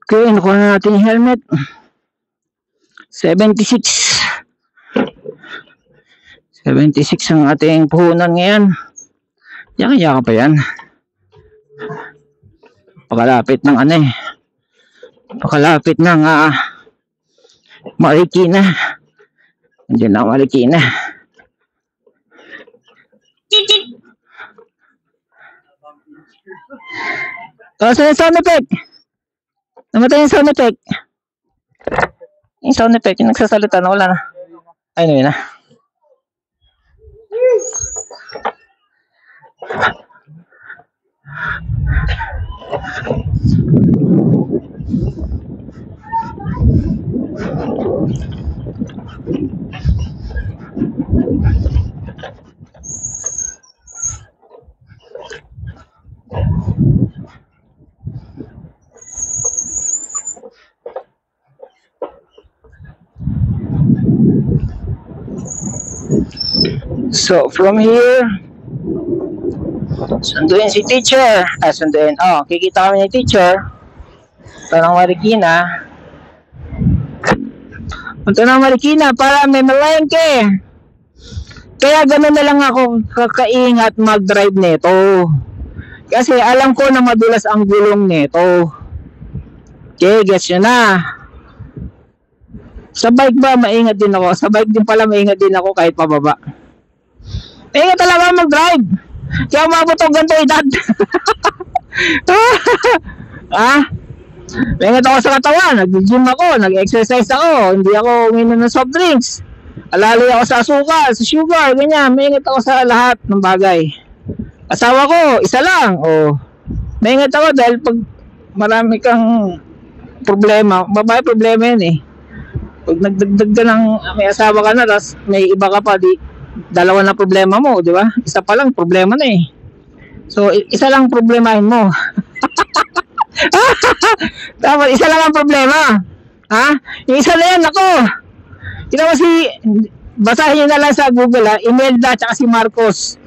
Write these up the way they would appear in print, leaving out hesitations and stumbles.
Okay, nakuha na natin yung helmet. 76. 76 ang ating puhunan ngayon. Yaka-yaka pa yan. Pakalapit ng ano eh. Pakalapit ng Marikina. Andiyan na Marikina. Saan yung sound effect? Namatay yung sound effect. Yung sound effect, yung nagsasalita na, wala na. Ayun na. So, from here, sunduin si teacher. Sunduin. Kikita kami ni teacher. Punta ng Marikina. Punta ng Marikina para may malengke. Kaya gano'n na lang ako kakaingat mag-drive nito. Kasi alam ko na madulas ang gulong nito. Okay, gets nyo na. Sa bike ba, maingat din ako. Sa bike din pala, maingat din ako kahit pababa. Maingat talaga mag-drive. Kaya umabot ako ganito edad. Maingat ako sa katawan. Nag-gym ako, nag-exercise ako. Hindi ako uminom ng soft drinks. Alaloy ako sa asukal, sa sugar, ganyan. Maingat ako sa lahat ng bagay. Asawa ko, isa lang. Maingat ako dahil pag marami kang problema, babae problema yun eh. Pag nagdagdag ka ng may asawa ka na, tapos may iba ka pa, dalawa na problema mo, di ba? Isa pa lang, problema na eh. So, isa lang problemahin mo. Tapos, isa lang ang problema. Yung isa na yan, ako. Kita mo basahin nyo na lang sa Google, Imelda at si Marcos.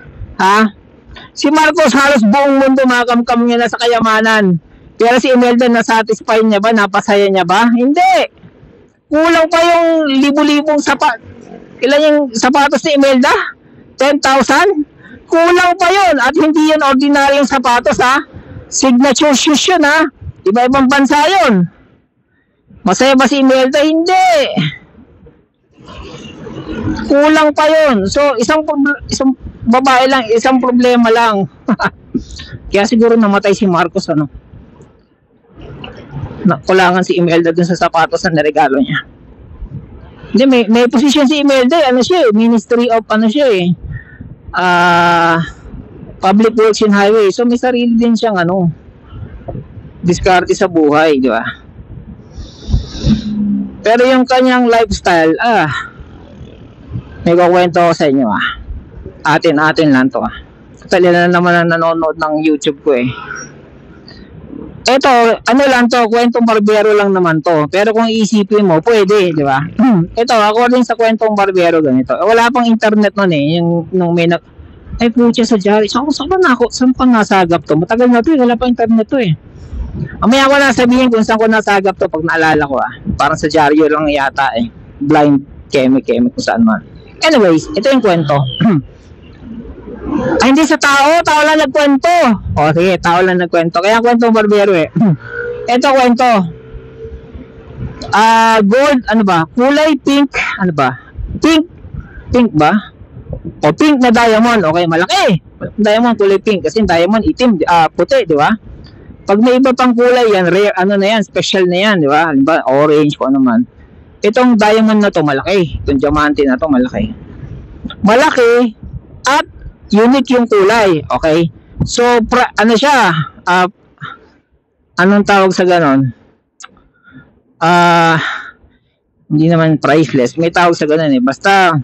Si Marcos, halos buong mundo makamkam niya na sa kayamanan. Pero si Imelda, nasatisfy niya ba? Napasaya niya ba? Hindi. Kulang pa yung libu-libong ilan yung sapatos ni Imelda? 10,000? Kulang pa yun. At hindi yun ordinaryong sapatos Signature shoes yun Iba-ibang bansa yun. Masaya ba si Imelda? Hindi. Kulang pa yun. So, isang babae lang, isang problema lang. Kaya siguro namatay si Marcos kulangan si Imelda dun sa sapatos na niregalo niya. Hindi, may position si Imelda, Ministry of Public Works and Highway. So may sarili din siyang diskarte sa buhay, di ba? Pero yung kanyang lifestyle, may kukwento ko sa inyo Atin lang to Tali na naman na nanonood ng YouTube ko eh. Ito, lang to, kwentong barbero lang naman to. Pero kung iisipin mo, pwede, di ba? Ito, according sa kwentong barbero, ganito. Wala pang internet nun eh. Nung may ay putya sa Jari. Saan pa nasagap to? Matagal na to eh. Wala pang internet to eh. Mamaya ko na sabihin kung saan ko nasagap to pag naalala ko Parang sa Diaryo lang yata eh. Blind kemi kung saan man. Anyways, ito yung kwento. Hindi sa tao lang nagkwento. Sige, tao lang nagkwento. Kaya kwentong barbero eh. Ito kwento. Gold, kulay pink, Pink ba? Pink na diamond. Okay, malaki. Diamond, kulay pink. Kasi diamond, itim, puti, di ba? Pag may iba pang kulay yan, rare, special na yan, di ba? Halimbawa, orange, kung ano man. Itong diamond na to, malaki. Itong diamante na to, malaki. Malaki, at unique yung kulay, okay? So, siya? Anong tawag sa ganon? Hindi naman priceless. May tawag sa ganon eh. Basta,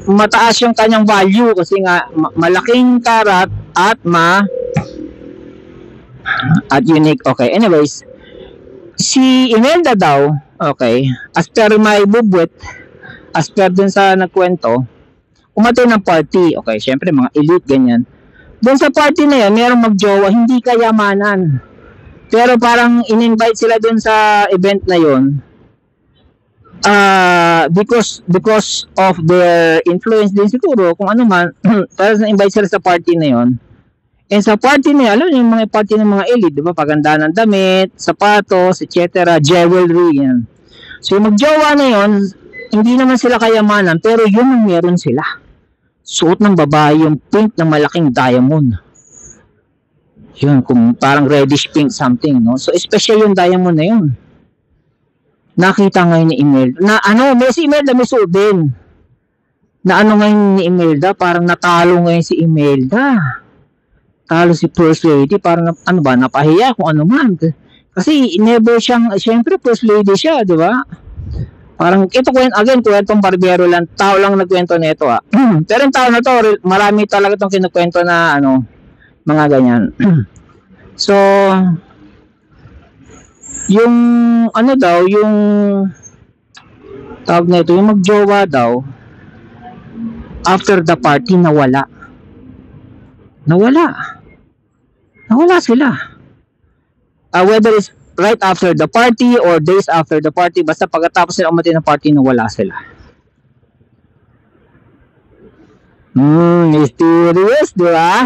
mataas yung kanyang value kasi nga, malaking karat at unique. Okay, anyways, si Imelda daw, okay, as per my bubwet, as per dun sa nagkwento, umato ng party. Okay, syempre mga elite ganyan. Doon sa party na yan, mayroong magjowa, hindi kayamanan. Pero parang in-invite sila dun sa event na yon, because of their influence din siguro, kung ano man. Pero na-invite sila sa party na yon. And sa party na yun, alam niyo yung mga party ng mga elite, di ba? Paganda ng damit, sapatos, etc., jewelry, yan. So yung magjowa na yun, hindi naman sila kayamanan, pero yun ang meron sila. Suot ng babae yung pink na malaking diamond. Yun, kung parang reddish pink something, no? So special yung diamond na yun. Nakita ngayon ni Imelda, si Imelda may suot din. Na ngayon ni Imelda, parang natalo ngayon si Imelda. Talo si First Lady, parang napahiya kung ano man. Kasi never siyang, syempre First Lady siya, di ba? Parang ito kwentong barbero lang, tao lang nagkwento nito ah. Pero yung tao na to, marami talaga itong kinukwento na mga ganyan. So, yung yung tawag na ito, yung magjowa daw, after the party, nawala sila. Whether it's right after the party or days after the party, basta pagkatapos sila umati ng party, nawala sila. Mysterious, di ba?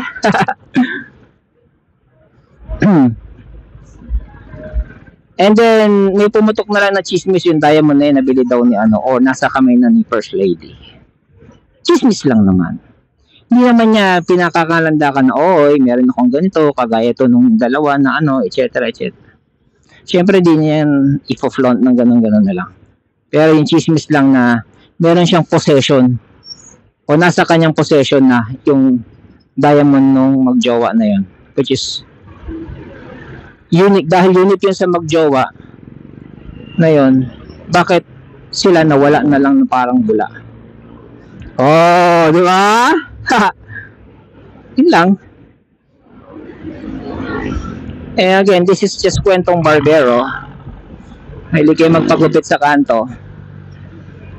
And then, may pumutok na lang na chismis yung diamond na yun, nabili daw ni o nasa kamay na ni First Lady. Chismis lang naman. Hindi naman niya pinakakalandakan na, meron akong ganito, kagaya to nung dalawa na etc. etc. Siyempre, di niya yan ifo-flaunt ng ganun-ganun na lang. Pero yung chismis lang na meron siyang possession o nasa kanyang possession na yung diamond nung magjowa na yun. Which is unique. Dahil unique yun sa magjowa na yun, bakit sila nawala na lang na parang bula? Di ba? Yun lang. Again, this is just kwentong barbero. Mahilig kayo magpagupit sa kanto.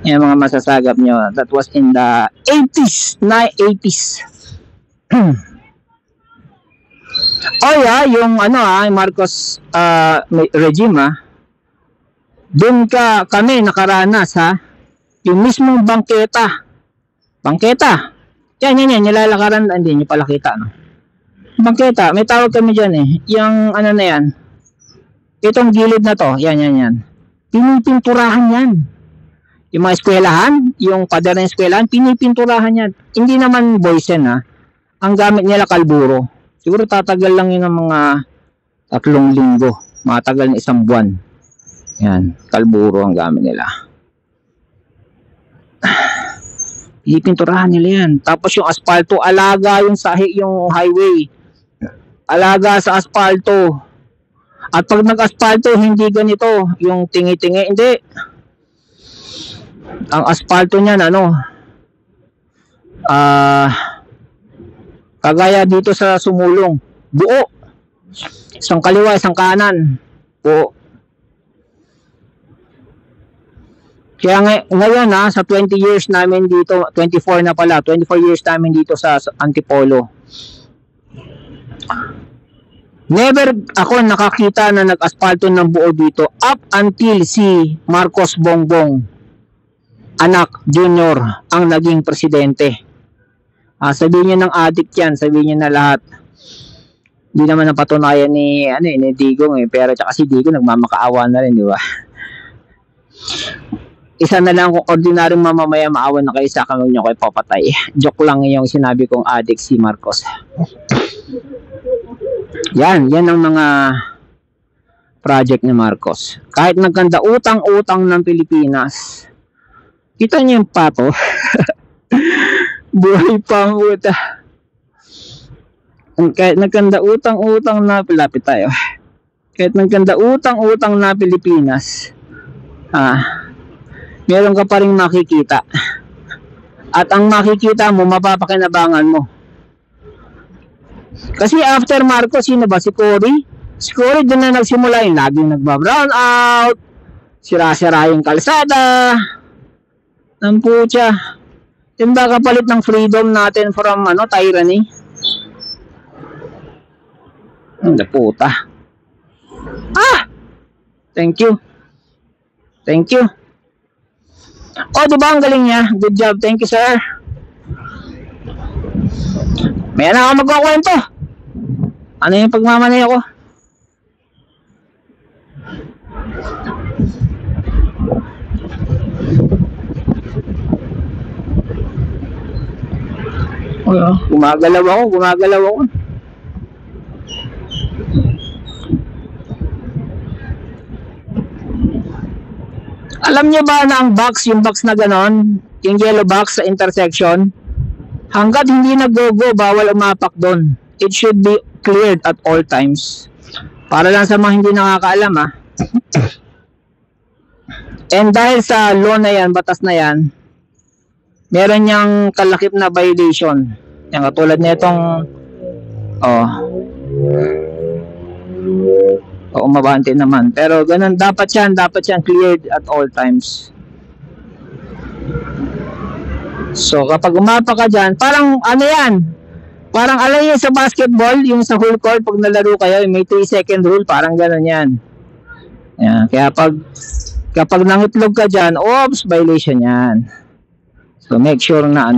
Yan mga masasagap nyo. That was in the 80s. Yung Marcos regime doon kami nakaranas yung mismong bangketa. Yan, nilalakaran, hindi nyo pala kita, no? Bangketa, may tawag kami dyan yung na yan, itong gilid na to, yan. Pinipinturahan yan. Yung mga eskwelahan, yung pader ng eskwelahan, pinipinturahan yan. Hindi naman boysen, ang gamit nila kalburo. Siguro tatagal lang yun ng mga 3 linggo. Matagal na 1 buwan. Yan, kalburo ang gamit nila. Pinipinturahan nila yan. Tapos yung asfalto, alaga yung highway. Alaga sa asfalto. At pag nag-asfalto, hindi ganito. Yung tingi-tingi, hindi. Ang asfalto niyan, kagaya dito sa Sumulong. Buo. Isang kaliwa, isang kanan. Buo. Kaya ngayon sa 20 years namin dito, 24 na pala, 24 years namin dito sa Antipolo. Never ako nakakita na nag-asfalto ng buo dito up until si Marcos Bongbong anak Junior ang naging presidente. Sabihin niyo ng addict yan, sabihin niyo na lahat. Hindi naman napatunayan ni Digong pero tsaka si Digong nagmamakaawa na rin, di ba? Isa na lang kung ordinaryong mamamaya maawa na kayo sa akin, huwag niyo kayo papatay. Joke lang yung sinabi kong addict si Marcos. Yan ang mga project ni Marcos. Kahit nagkanda utang-utang ng Pilipinas. Kita niyo yung pato? Buhay pang uta. Kahit nagkanda utang-utang na, lapit tayo. Kahit nagkanda utang-utang na Pilipinas, meron ka pa rin makikita. At ang makikita mo, mapapakinabangan mo. Kasi after Marcos, sino ba? Si Cory? Si Cory doon na nagsimula yung laging nagbabrown out, sira-sira yung kalsada, ang putya. Yung ba kapalit ng freedom natin from tyranny? Ang puta. Thank you. Thank you. Oh, di ba ang galing niya? Good job. Thank you, sir. May na ako magkukwento. Ano yung pagmamanay ako? Gumagalaw ako. Alam niyo ba na ang box, yung box na ganon, yung yellow box sa intersection, hanggat hindi nag-go-go, bawal umapak doon. It should be cleared at all times. Para lang sa mga hindi nakakaalam, ha. And dahil sa law na yan, batas na yan, meron niyang kalakip na violation. Yan, katulad na itong umabante naman. Pero ganun, dapat yan cleared at all times. So kapag umapa ka dyan, parang ano yan, parang alam niyo sa basketball, yung sa whole court, pag nalaro kayo, may 3-second rule, parang ganun yan. Yan. Kaya kapag nangitlog ka dyan, oops, violation yan. So make sure na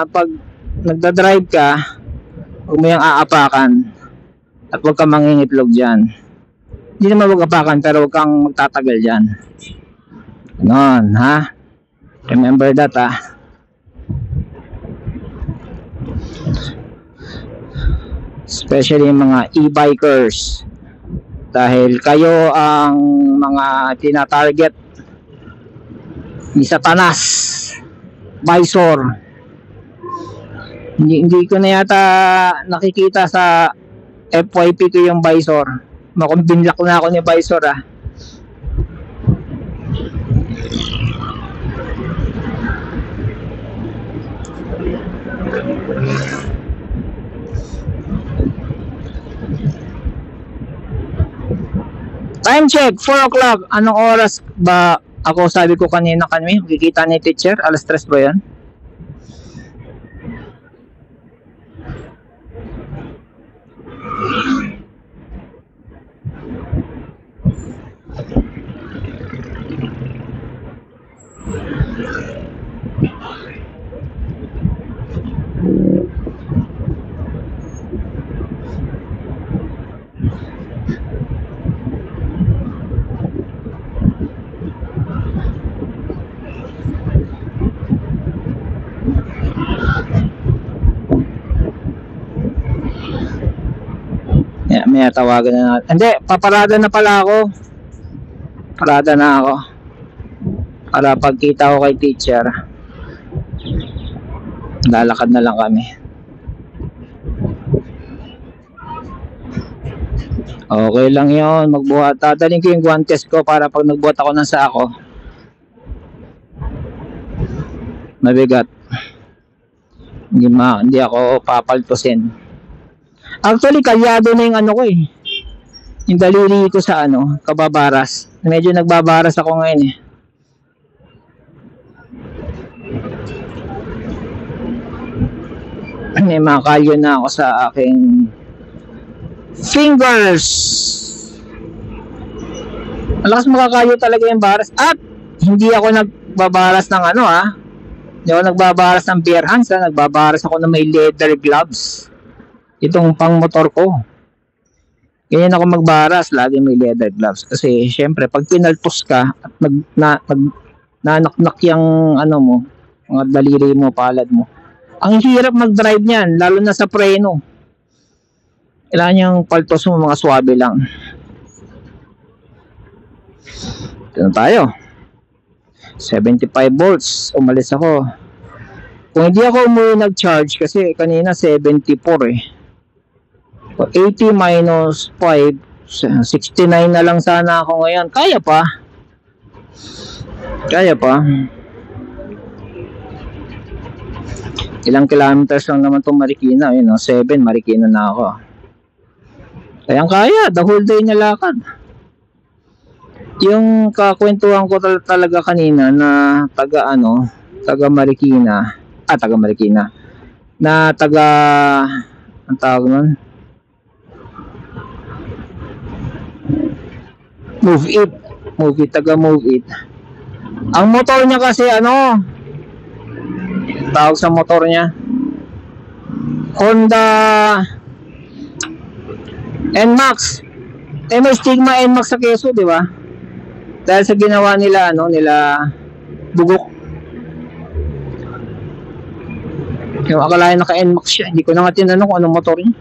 pag nagdadrive ka, huwag mo yung aapakan at huwag kang mangingitlog dyan. Hindi naman huwag apakan, pero huwag kang magtatagal dyan. Ganon, ha? Remember that, ha? Especially yung mga e-bikers. Dahil kayo ang mga tina-target ni Satanas, Visor. Hindi ko na yata nakikita sa FYP ko yung Visor. Makumbinlak na ako ni Visor, ah. Time check, 4 o'clock. Anong oras ba ako sabi ko kanina kami? Kikita ni teacher, alas 3 ba yan? May tawagan na natin. Hindi, paparada na pala ako. Parada na ako. Para pagkita ko kay teacher, lalakad na lang kami. Okay lang yun. Magbuhat. Tadaling ko yung guantes ko para pag nagbuhat ako ng sako, mabigat. Hindi ako papaltusin. Actually, kalyado na yung ano ko eh. Yung daliri ko sa kababaras. Medyo nagbabaras ako ngayon eh. May mga kalyo na ako sa aking fingers. Malakas makakalyo talaga yung baras. At hindi ako nagbabaras ng hindi ako nagbabaras ng bare hands, nagbabaras ako ng may leather gloves. Itong pang motor ko. Ganyan ako magbaras, lagi may leather gloves. Kasi syempre, pag pinaltos ka at nanaknak yung mo, mga daliri mo, palad mo, ang hirap mag-drive niyan, lalo na sa preno. Kailangan yung paltos mo mga swabe lang. Ito na tayo. 75 volts. Umalis ako. Kung hindi ako umuwi nag-charge, kasi kanina 74 eh. 80 minus 5, 69 na lang sana ako ngayon. Kaya pa. Ilang kilometers lang naman itong Marikina. 7, Marikina na ako. Kaya, the whole day na lakad. Yung kakwentuhan ko talaga kanina na taga Marikina. Taga Marikina. Na taga, ang tawag nun? Move It. Move It, taga Move It. Ang motor niya kasi ano, tawag sa motor niya, Honda NMAX. May stigma NMAX sa Quezon, di ba? Dahil sa ginawa nila, ano, nila bugok. Yung akalain naka NMAX siya. Hindi ko na nga tinanong kung anong motor niya.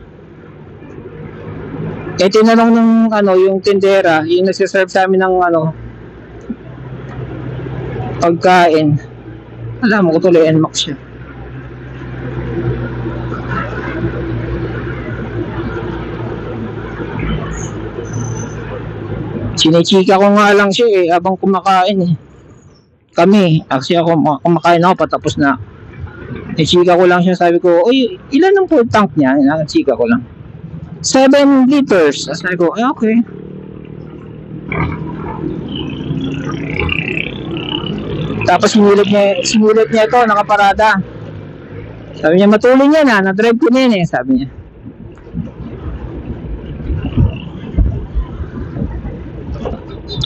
Tinanong ng ano, yung tindera, yung nagsiserve sa amin ng ano, pagkain. Alam mo ko tuloy NMAX siya. Sinichika ko nga lang siya habang kumakain Kami, actually ako kumakain ako patapos na. Chika ko lang siya, sabi ko, "Oy, ilan ang full tank niya?" Chika ko lang. 7 liters. Sabi ko, okay. Tapos sinulit niya ito, nakaparada. Sabi niya, "Matuloy niya na drive ko na yan sabi niya.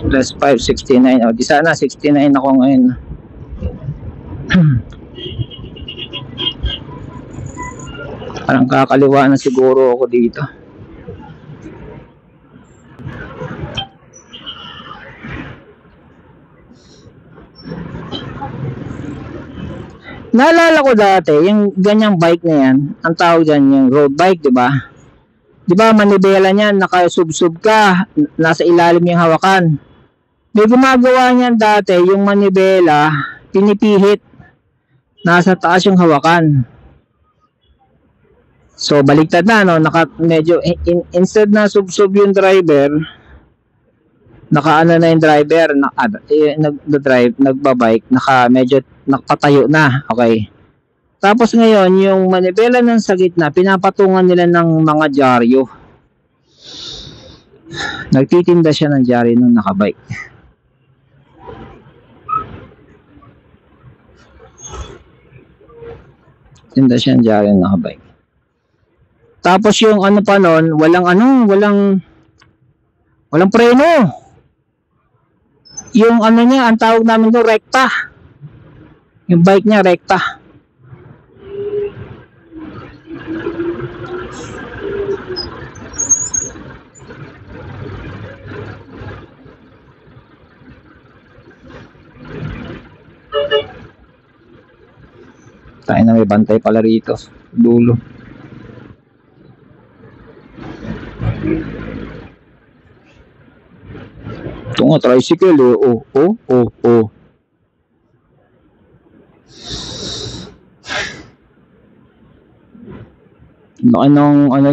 Plus 5, 69. O, di sana 69 ako ngayon. Parang kakaliwa na siguro ako dito. Naalala ko dati, yung ganyang bike na yan, ang tawag dyan, yung road bike, di ba? Di ba, manibela niyan, nakasubsub ka, nasa ilalim yung hawakan. May gumagawa niyan dati, yung manibela, pinipihit, nasa taas yung hawakan. So, baliktad na, no? Medyo, instead na subsub yung driver, nakaano na yung driver, nagdadrive, nagbabike, medyo nakapatayo na, okay. Tapos ngayon, yung manibela ng sa gitna, pinapatungan nila ng mga dyaryo. Nagtitinda siya ng dyaryo nung nakabike. Tinda siya ng dyaryo nung nakabike. Tapos yung ano pa nun, walang preno. Yung ano niya, ang tawag namin doon, rekta. Yung bike niya, rekta. Tayo na, may bantay pala rito. Dulo. Ito nga, tricycle Oh. Laki ng ano